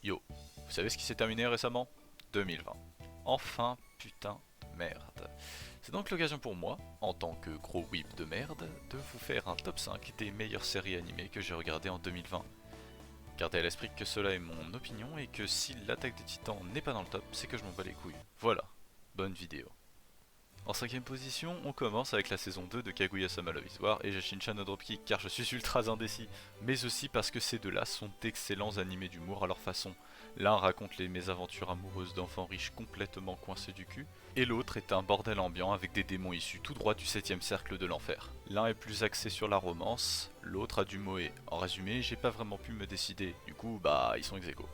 Yo, vous savez ce qui s'est terminé récemment? 2020. Enfin, putain de merde. C'est donc l'occasion pour moi, en tant que gros whip de merde, de vous faire un top 5 des meilleures séries animées que j'ai regardées en 2020. Gardez à l'esprit que cela est mon opinion et que si l'attaque des titans n'est pas dans le top, c'est que je m'en bats les couilles. Voilà, bonne vidéo. En cinquième position, on commence avec la saison 2 de Kaguya-sama Love is War et Jashin-chan no Dropkick car je suis ultra indécis, mais aussi parce que ces deux-là sont d'excellents animés d'humour à leur façon. L'un raconte les mésaventures amoureuses d'enfants riches complètement coincés du cul, et l'autre est un bordel ambiant avec des démons issus tout droit du 7ème cercle de l'enfer. L'un est plus axé sur la romance, l'autre a du moé. En résumé, j'ai pas vraiment pu me décider, du coup bah ils sont ex aequo.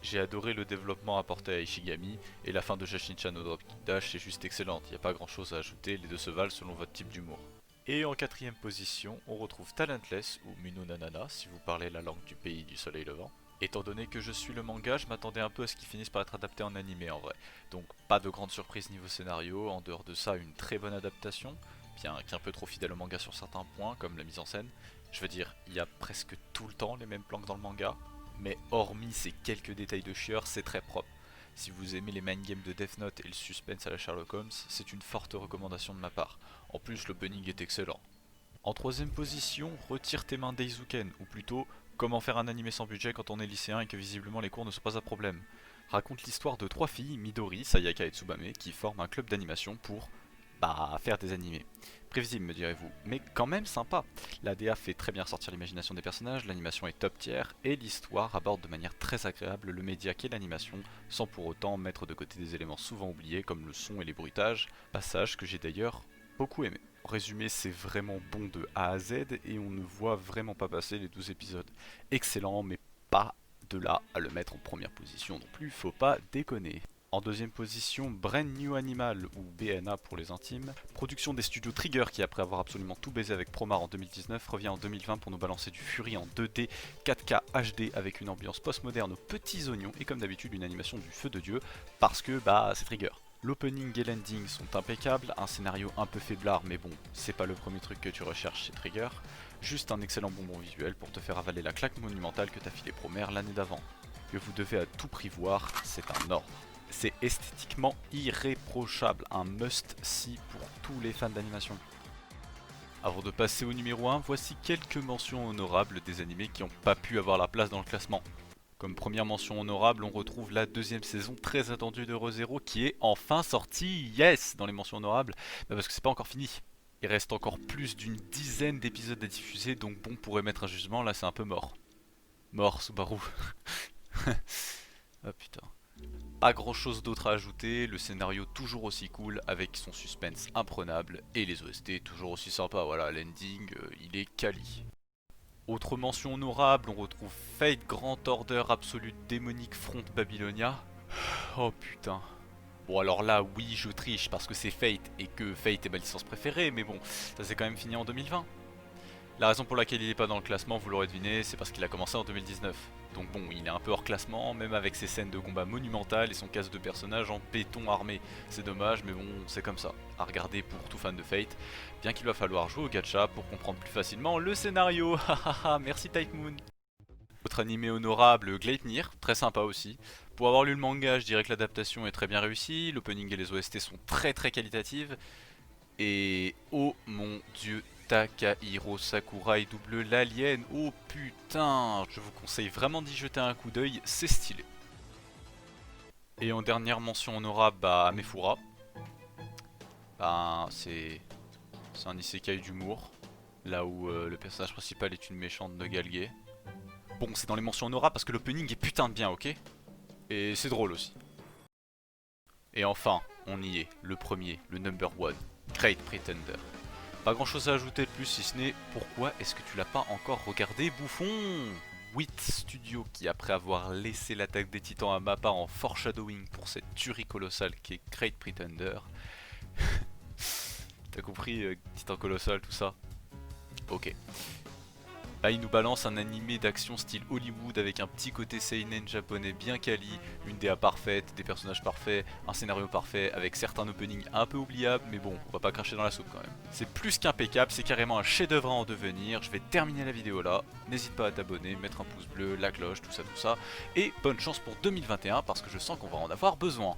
J'ai adoré le développement apporté à Ishigami, et la fin de Jashin-chan no Dropkick Dash est juste excellente, y a pas grand chose à ajouter, les deux se valent selon votre type d'humour. Et en quatrième position, on retrouve Talentless, ou Munu Nanana si vous parlez la langue du pays du soleil levant. Étant donné que je suis le manga, je m'attendais un peu à ce qu'il finisse par être adapté en animé en vrai. Donc pas de grande surprise niveau scénario, en dehors de ça une très bonne adaptation, bien qu'un peu trop fidèle au manga sur certains points, comme la mise en scène. Je veux dire, il y a presque tout le temps les mêmes plans que dans le manga, mais hormis ces quelques détails de chieur, c'est très propre. Si vous aimez les mind games de Death Note et le suspense à la Sherlock Holmes, c'est une forte recommandation de ma part. En plus, l'opening est excellent. En troisième position, retire tes mains d'Eizuken, ou plutôt, comment faire un animé sans budget quand on est lycéen et que visiblement les cours ne sont pas un problème. Raconte l'histoire de trois filles, Midori, Sayaka et Tsubame, qui forment un club d'animation pour faire des animés. Prévisible me direz-vous, mais quand même sympa. La DA fait très bien ressortir l'imagination des personnages, l'animation est top tier, et l'histoire aborde de manière très agréable le média qu'est l'animation, sans pour autant mettre de côté des éléments souvent oubliés comme le son et les bruitages, passage que j'ai d'ailleurs beaucoup aimé. En résumé, c'est vraiment bon de A à Z, et on ne voit vraiment pas passer les 12 épisodes. Excellent, mais pas de là à le mettre en première position non plus, faut pas déconner. En deuxième position, Brand New Animal, ou BNA pour les intimes, production des studios Trigger qui après avoir absolument tout baisé avec Promare en 2019 revient en 2020 pour nous balancer du Fury en 2D 4K HD avec une ambiance postmoderne aux petits oignons et comme d'habitude une animation du feu de Dieu parce que c'est Trigger. L'opening et l'ending sont impeccables, un scénario un peu faiblard mais bon, c'est pas le premier truc que tu recherches chez Trigger, juste un excellent bonbon visuel pour te faire avaler la claque monumentale que t'as filé Promare l'année d'avant. Que vous devez à tout prix voir, c'est un ordre. C'est esthétiquement irréprochable, un must-see pour tous les fans d'animation. Avant de passer au numéro 1, voici quelques mentions honorables des animés qui n'ont pas pu avoir la place dans le classement. Comme première mention honorable, on retrouve la deuxième saison très attendue de Re:Zero qui est enfin sortie, yes, dans les mentions honorables, parce que c'est pas encore fini. Il reste encore plus d'une dizaine d'épisodes à diffuser, donc bon, pour émettre un jugement, là c'est un peu mort. Mort, Subaru. Ah putain. Pas grand chose d'autre à ajouter, le scénario toujours aussi cool avec son suspense imprenable et les OST toujours aussi sympa, voilà, l'ending il est quali. Autre mention honorable, on retrouve Fate Grand Order Absolute Démonique Front Babylonia. Oh putain. Bon alors là oui je triche parce que c'est Fate et que Fate est ma licence préférée, mais bon, ça s'est quand même fini en 2020. La raison pour laquelle il n'est pas dans le classement, vous l'aurez deviné, c'est parce qu'il a commencé en 2019. Donc bon, il est un peu hors classement, même avec ses scènes de combat monumentales et son casque de personnage en béton armé. C'est dommage, mais bon, c'est comme ça. À regarder pour tout fan de Fate, bien qu'il va falloir jouer au gacha pour comprendre plus facilement le scénario. Hahaha, merci Type Moon. Autre animé honorable, Gleipnir, très sympa aussi. Pour avoir lu le manga, je dirais que l'adaptation est très bien réussie, l'opening et les OST sont très qualitatives. Et oh mon dieu, Takahiro Sakurai double l'alien. Oh putain, je vous conseille vraiment d'y jeter un coup d'œil, c'est stylé. Et en dernière mention honorable, Amefura. C'est un isekai d'humour, là où le personnage principal est une méchante de Galgué. Bon, c'est dans les mentions honorables parce que l'opening est putain de bien, ok? Et c'est drôle aussi. Et enfin, on y est, le premier, le number one, Great Pretender. Pas grand chose à ajouter de plus si ce n'est pourquoi est-ce que tu l'as pas encore regardé, bouffon? 8 Studio qui après avoir laissé l'attaque des titans à Mappa en foreshadowing pour cette tuerie colossale qui est Great Pretender. T'as compris, titan colossal tout ça? Ok. Là il nous balance un animé d'action style Hollywood avec un petit côté seinen japonais bien quali, une DA parfaite, des personnages parfaits, un scénario parfait avec certains openings un peu oubliables, mais bon, on va pas cracher dans la soupe quand même. C'est plus qu'impeccable, c'est carrément un chef d'œuvre à en devenir. Je vais terminer la vidéo là, n'hésite pas à t'abonner, mettre un pouce bleu, la cloche, tout ça, et bonne chance pour 2021 parce que je sens qu'on va en avoir besoin.